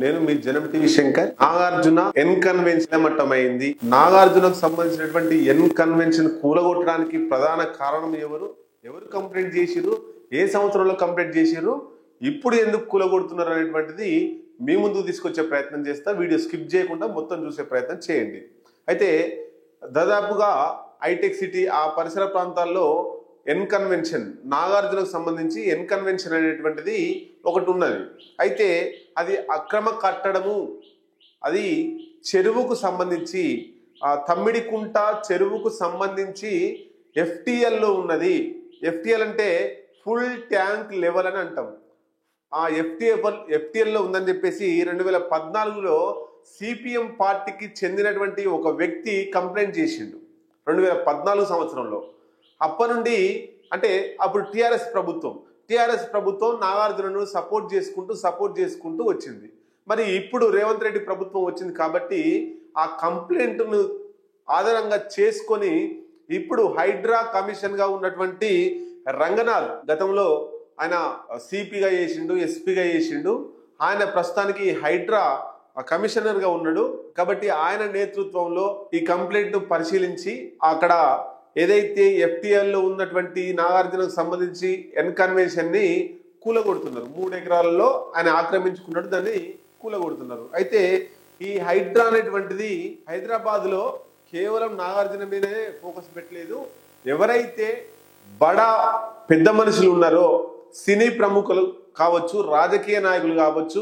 నేను మీ Janam TV Shankar. Nagarjuna N convention మట్టమైంది. నాగార్జునకు సంబంధించినటువంటి ఎన్ కన్వెన్షన్ కూలగొట్టడానికి ప్రధాన కారణం ఎవరు కంప్లైంట్ చేసిరు, ఏ సంవత్సరంలో కంప్లైంట్ చేసిరు, ఇప్పుడు ఎందుకు కూలగొడుతున్నారు అనేటువంటిది మీ ముందుకు తీసుకొచ్చే ప్రయత్నం చేస్తా. వీడియో స్కిప్ చేయకుండా మొత్తం చూసే ప్రయత్నం చేయండి. అయితే దాదాపుగా హైటెక్ సిటీ ఆ పరిసర ప్రాంతాల్లో ఎన్ కన్వెన్షన్, నాగార్జునకు సంబంధించి ఎన్ కన్వెన్షన్ అనేటువంటిది ఒకటి ఉన్నది. అయితే అది అక్రమ కట్టడము, అది చెరువుకు సంబంధించి తమ్మిడికుంట చెరువుకు సంబంధించి ఎఫ్టిఎల్లో ఉన్నది. ఎఫ్టిఎల్ అంటే ఫుల్ ట్యాంక్ లెవెల్ అని అంటాం. ఆ ఎఫ్టిఎల్లో ఉందని చెప్పేసి 2014లో సిపిఎం పార్టీకి చెందినటువంటి ఒక వ్యక్తి కంప్లైంట్ చేసిండు 2014 సంవత్సరంలో. అప్పటి నుండి అంటే అప్పుడు టిఆర్ఎస్ ప్రభుత్వం నాగార్జునను సపోర్ట్ చేసుకుంటూ వచ్చింది. మరి ఇప్పుడు రేవంత్ రెడ్డి ప్రభుత్వం వచ్చింది కాబట్టి ఆ కంప్లైంట్ను ఆధారంగా చేసుకొని ఇప్పుడు హైడ్రా కమిషన్ గా ఉన్నటువంటి రంగనాథ్, గతంలో ఆయన సిపిగా చేసిండు, ఎస్పీగా చేసిండు, ఆయన ప్రస్తుతానికి హైడ్రా కమిషనర్ గా ఉన్నాడు. కాబట్టి ఆయన నేతృత్వంలో ఈ కంప్లైంట్ పరిశీలించి అక్కడ ఏదైతే ఎఫ్టిఎల్లో ఉన్నటువంటి నాగార్జునకు సంబంధించి ఎన్ కన్వెన్షన్ ని కూలగొడుతున్నారు. 3 ఎకరాలలో ఆయన ఆక్రమించుకున్నాడు, దాన్ని కూలగొడుతున్నారు. అయితే ఈ హైడ్రా అనేటువంటిది హైదరాబాద్ లో కేవలం నాగార్జున మీదనే ఫోకస్ పెట్టలేదు. ఎవరైతే బడా పెద్ద మనుషులు ఉన్నారో, సినీ ప్రముఖులు కావచ్చు, రాజకీయ నాయకులు కావచ్చు,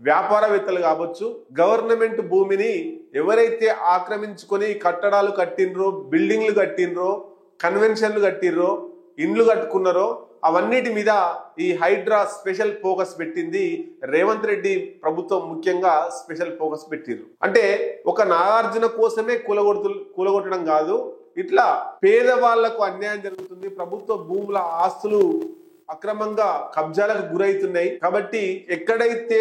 వ్యాపారవేత్తలు కావచ్చు, గవర్నమెంట్ భూమిని ఎవరైతే ఆక్రమించుకొని కట్టడాలు కట్టినరో, బిల్డింగ్లు కట్టినరో, కన్వెన్షన్లు కట్టినరో, ఇండ్లు కట్టుకున్నారో అవన్నిటి మీద ఈ హైడ్రా స్పెషల్ ఫోకస్ పెట్టింది. రేవంత్ రెడ్డి ప్రభుత్వం ముఖ్యంగా స్పెషల్ ఫోకస్ పెట్టిర్రు. అంటే ఒక నాగార్జున కోసమే కూలగొట్టడం కాదు, ఇట్లా పేదవాళ్లకు అన్యాయం జరుగుతుంది, ప్రభుత్వ భూముల ఆస్తులు అక్రమంగా కబ్జాలకు గురైతున్నాయి. కాబట్టి ఎక్కడైతే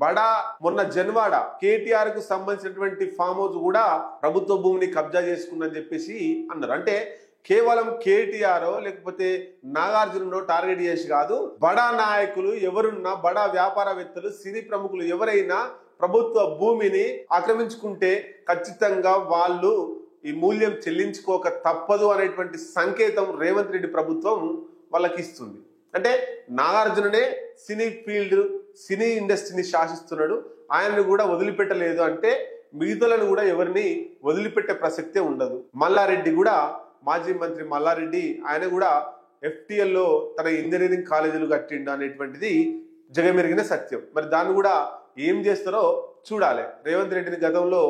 బడా మొన్న జన్వాడ కేటీఆర్ కు సంబంధించినటువంటి ఫామ్ హౌస్ కూడా ప్రభుత్వ భూమిని కబ్జా చేసుకుందని చెప్పేసి అన్నారు. అంటే కేవలం కేటీఆర్ లేకపోతే నాగార్జునో టార్గెట్ చేసి కాదు, బడా నాయకులు ఎవరున్నా, బడా వ్యాపారవేత్తలు, సినీ ప్రముఖులు ఎవరైనా ప్రభుత్వ భూమిని ఆక్రమించుకుంటే ఖచ్చితంగా వాళ్ళు ఈ మూల్యం చెల్లించుకోక తప్పదు అనేటువంటి సంకేతం రేవంత్ రెడ్డి ప్రభుత్వం వాళ్ళకి ఇస్తుంది. అంటే నాగార్జుననే సినీ ఇండస్ట్రీని శాసిస్తున్నాడు, ఆయనను కూడా వదిలిపెట్టలేదు అంటే మిగతాలను కూడా ఎవరిని వదిలిపెట్టే ప్రసక్తే ఉండదు. మల్లారెడ్డి కూడా, మాజీ మంత్రి మల్లారెడ్డి, ఆయన కూడా ఎఫ్టిఎల్లో తన ఇంజనీరింగ్ కాలేజీలు కట్టిండు అనేటువంటిది జగమెరిగిన సత్యం. మరి దాన్ని కూడా ఏం చేస్తారో చూడాలి. రేవంత్ రెడ్డిని గతంలో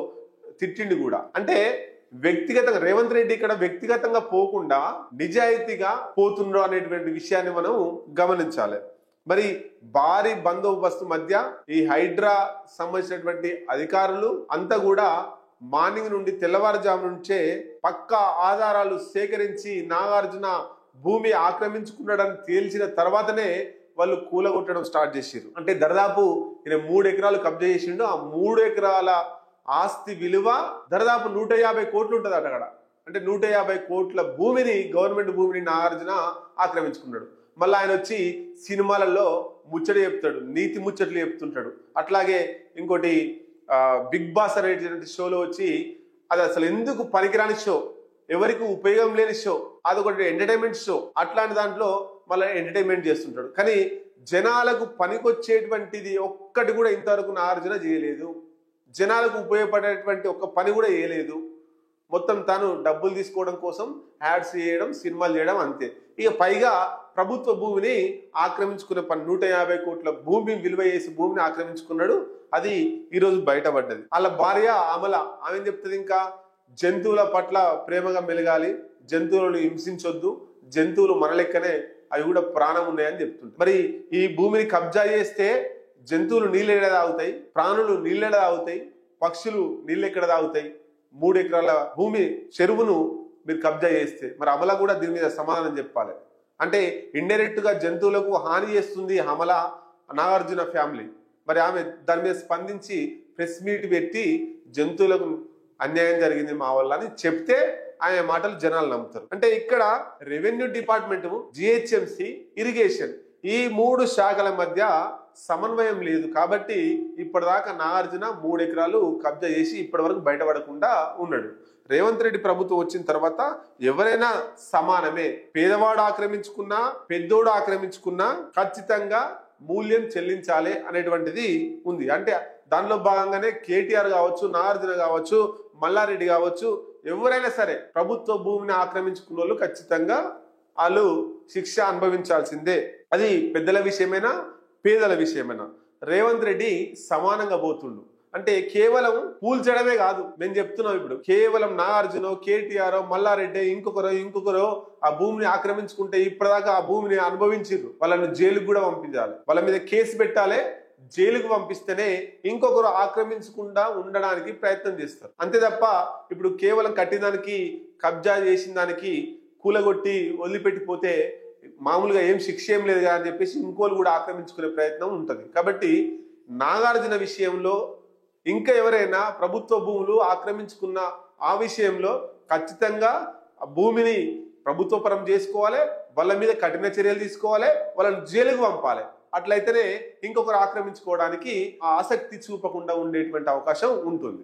తిట్టిండు కూడా. అంటే వ్యక్తిగతంగా రేవంత్ రెడ్డి ఇక్కడ వ్యక్తిగతంగా పోకుండా నిజాయితీగా పోతుండ్రో అనేటువంటి విషయాన్ని మనం గమనించాలి. మరి భారీ బందోబస్తు మధ్య ఈ హైడ్రా సంబంధించినటువంటి అధికారులు అంతా కూడా మార్నింగ్ నుండి తెల్లవారుజాము నుంచే పక్కా ఆధారాలు సేకరించి నాగార్జున భూమి ఆక్రమించుకున్నాడని తేల్చిన తర్వాతనే వాళ్ళు కూలగొట్టడం స్టార్ట్ చేసారు. అంటే దాదాపు ఈయన 3 ఎకరాలు కబ్జా చేసిండు. ఆ 3 ఎకరాల ఆస్తి విలువ దాదాపు 150 కోట్లు ఉంటుంది అక్కడ. అంటే 150 కోట్ల భూమిని, గవర్నమెంట్ భూమిని నాగార్జున ఆక్రమించుకున్నాడు. మళ్ళీ ఆయన వచ్చి సినిమాలలో ముచ్చట చెప్తాడు, నీతి ముచ్చట్లు చెప్తుంటాడు. అట్లాగే ఇంకోటి బిగ్ బాస్ అనేటువంటి షోలో వచ్చి అది అసలు ఎందుకు పనికిరాని షో, ఎవరికి ఉపయోగం లేని షో, అదొకటి ఎంటర్టైన్మెంట్ షో. అట్లాంటి దాంట్లో మళ్ళీ ఎంటర్టైన్మెంట్ చేస్తుంటాడు. కానీ జనాలకు పనికొచ్చేటువంటిది ఒక్కటి కూడా ఇంతవరకు నాగార్జున చేయలేదు. జనాలకు ఉపయోగపడేటువంటి ఒక్క పని కూడా చేయలేదు. మొత్తం తాను డబ్బులు తీసుకోవడం కోసం యాడ్స్ చేయడం, సినిమాలు చేయడం, అంతే. ఇక పైగా ప్రభుత్వ భూమిని ఆక్రమించుకునే పని, 150 కోట్ల భూమి విలువ చేసి భూమిని ఆక్రమించుకున్నాడు. అది ఈరోజు బయటపడ్డది. వాళ్ళ భార్య అమల, ఆమె చెప్తుంది, ఇంకా జంతువుల పట్ల ప్రేమగా మెలగాలి, జంతువులను హింసించొద్దు, జంతువులు మన లెక్కనే అవి కూడా ప్రాణం ఉన్నాయని చెప్తుంది. మరి ఈ భూమిని కబ్జా చేస్తే జంతువులు నీళ్ళెక్కడ తాగుతాయి, ప్రాణులు నీళ్ళెడ తాగుతాయి, పక్షులు నీళ్ళెక్కడ తాగుతాయి? 3 ఎకరాల భూమి చెరువును మీరు కబ్జా చేస్తే మరి అమల కూడా దీని మీద సమాధానం చెప్పాలి. అంటే ఇండైరెక్ట్ గా జంతువులకు హాని చేస్తుంది అమల, నాగార్జున ఫ్యామిలీ. మరి ఆమె దాని మీద స్పందించి ప్రెస్ మీట్ పెట్టి జంతువులకు అన్యాయం జరిగింది మా వల్ల అని చెప్తే ఆయన మాటలు జనాలు నమ్ముతారు. అంటే ఇక్కడ రెవెన్యూ డిపార్ట్మెంట్, జిహెచ్ఎంసి, ఇరిగేషన్ ఈ 3 శాఖల మధ్య సమన్వయం లేదు కాబట్టి ఇప్పటిదాకా నాగార్జున 3 ఎకరాలు కబ్జా చేసి ఇప్పటి వరకు బయటపడకుండా ఉన్నాడు. రేవంత్ రెడ్డి ప్రభుత్వం వచ్చిన తర్వాత ఎవరైనా సమానమే, పేదవాడు ఆక్రమించుకున్నా పెద్దోడు ఆక్రమించుకున్నా ఖచ్చితంగా మూల్యం చెల్లించాలి అనేటువంటిది ఉంది. అంటే దానిలో భాగంగానే కేటీఆర్ కావచ్చు, నాగార్జున కావచ్చు, మల్లారెడ్డి కావచ్చు, ఎవరైనా సరే ప్రభుత్వ భూమిని ఆక్రమించుకున్న వాళ్ళు ఖచ్చితంగా వాళ్ళు శిక్ష అనుభవించాల్సిందే. అది పెద్దల విషయమైనా పేదల విషయమైనా రేవంత్ రెడ్డి సమానంగా పోతుండు. అంటే కేవలం కూల్చడమే కాదు, మేము చెప్తున్నాం ఇప్పుడు కేవలం నాగార్జున, కేటీఆర్, మల్లారెడ్డి ఇంకొకరు ఆ భూమిని ఆక్రమించుకుంటే ఇప్పటిదాకా ఆ భూమిని అనుభవించారు, వాళ్ళని జైలుకు కూడా పంపించాలి, వాళ్ళ మీద కేసు పెట్టాలి, జైలుకు పంపిస్తేనే ఇంకొకరు ఆక్రమించకుండా ఉండడానికి ప్రయత్నం చేస్తారు. అంతే తప్ప ఇప్పుడు కేవలం కట్టిన కబ్జా చేసిన దానికి కూలగొట్టి వదిలిపెట్టిపోతే మామూలుగా ఏం శిక్ష ఏం లేదు కదా అని చెప్పేసి ఇంకోళ్ళు కూడా ఆక్రమించుకునే ప్రయత్నం ఉంటుంది. కాబట్టి నాగార్జున విషయంలో ఇంకా ఎవరైనా ప్రభుత్వ భూములు ఆక్రమించుకున్న ఆ విషయంలో ఖచ్చితంగా ఆ భూమిని ప్రభుత్వపరం చేసుకోవాలి, వాళ్ళ మీద కఠిన చర్యలు తీసుకోవాలి, వాళ్ళని జైలుకు పంపాలి. అట్లయితేనే ఇంకొకరు ఆక్రమించుకోవడానికి ఆ ఆసక్తి చూపకుండా ఉండేటువంటి అవకాశం ఉంటుంది.